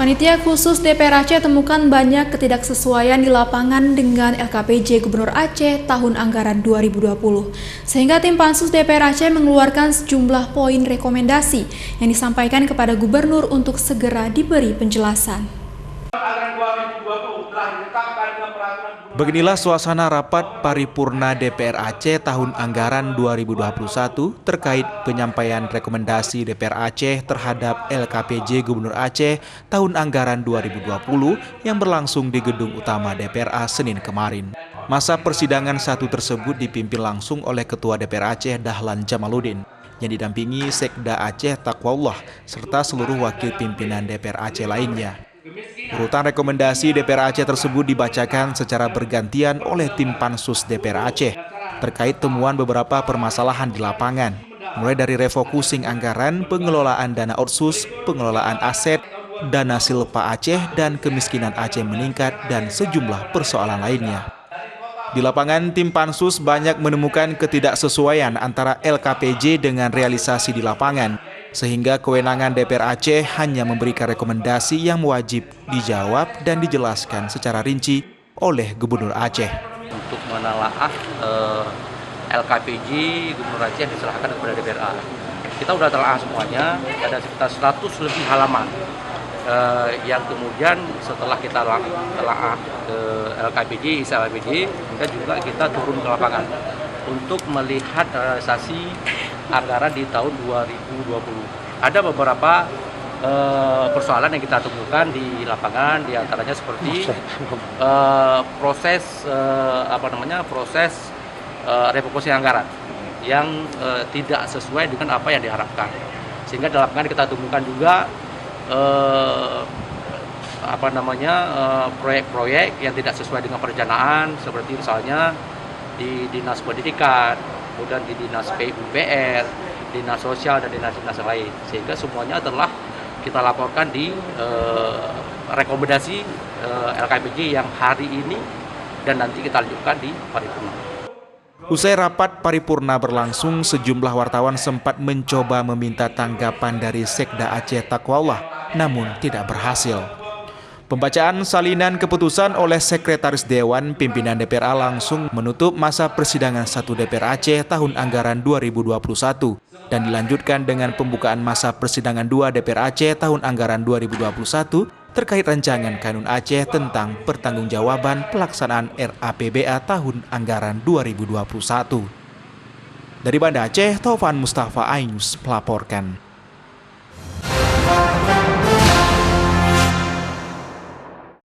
Panitia khusus DPR Aceh temukan banyak ketidaksesuaian di lapangan dengan LKPJ Gubernur Aceh tahun anggaran 2020. Sehingga tim Pansus DPR Aceh mengeluarkan sejumlah poin rekomendasi yang disampaikan kepada Gubernur untuk segera diberi penjelasan. Beginilah suasana rapat paripurna DPR Aceh tahun anggaran 2021 terkait penyampaian rekomendasi DPR Aceh terhadap LKPJ Gubernur Aceh tahun anggaran 2020 yang berlangsung di gedung utama DPRA Senin kemarin. Masa persidangan satu tersebut dipimpin langsung oleh Ketua DPR Aceh Dahlan Jamaluddin yang didampingi Sekda Aceh Taqwallah serta seluruh wakil pimpinan DPR Aceh lainnya. Urutan rekomendasi DPR Aceh tersebut dibacakan secara bergantian oleh tim Pansus DPR Aceh terkait temuan beberapa permasalahan di lapangan, mulai dari refocusing anggaran, pengelolaan dana otsus, pengelolaan aset, dana silpa Aceh, dan kemiskinan Aceh meningkat, dan sejumlah persoalan lainnya. Di lapangan, tim Pansus banyak menemukan ketidaksesuaian antara LKPJ dengan realisasi di lapangan, sehingga kewenangan DPR Aceh hanya memberikan rekomendasi yang wajib dijawab dan dijelaskan secara rinci oleh Gubernur Aceh. Untuk menelaah LKPJ Gubernur Aceh diserahkan kepada DPRA. Kita sudah telaah semuanya, ada sekitar 100 lebih halaman. Yang kemudian setelah kita telaah ke LKPJ, ISLPJ, kemudian juga kita turun ke lapangan untuk melihat realisasi anggaran di tahun 2020. Ada beberapa persoalan yang kita temukan di lapangan, diantaranya seperti proses refocusing anggaran yang tidak sesuai dengan apa yang diharapkan. Sehingga di lapangan kita temukan juga proyek-proyek yang tidak sesuai dengan perencanaan, seperti misalnya di Dinas Pendidikan, kemudian di Dinas PUPR, Dinas Sosial, dan dinas-dinas lain. Sehingga semuanya telah kita laporkan di rekomendasi LKPJ yang hari ini dan nanti kita lanjutkan di paripurna. Usai rapat paripurna berlangsung, sejumlah wartawan sempat mencoba meminta tanggapan dari Sekda Aceh Taqwallah, namun tidak berhasil. Pembacaan salinan keputusan oleh Sekretaris Dewan Pimpinan DPRA langsung menutup masa persidangan 1 DPR Aceh tahun anggaran 2021 dan dilanjutkan dengan pembukaan masa persidangan 2 DPR Aceh tahun anggaran 2021 terkait rancangan Kanun Aceh tentang pertanggungjawaban pelaksanaan RAPBA tahun anggaran 2021. Dari Banda Aceh, Taufan Mustafa, iNews melaporkan.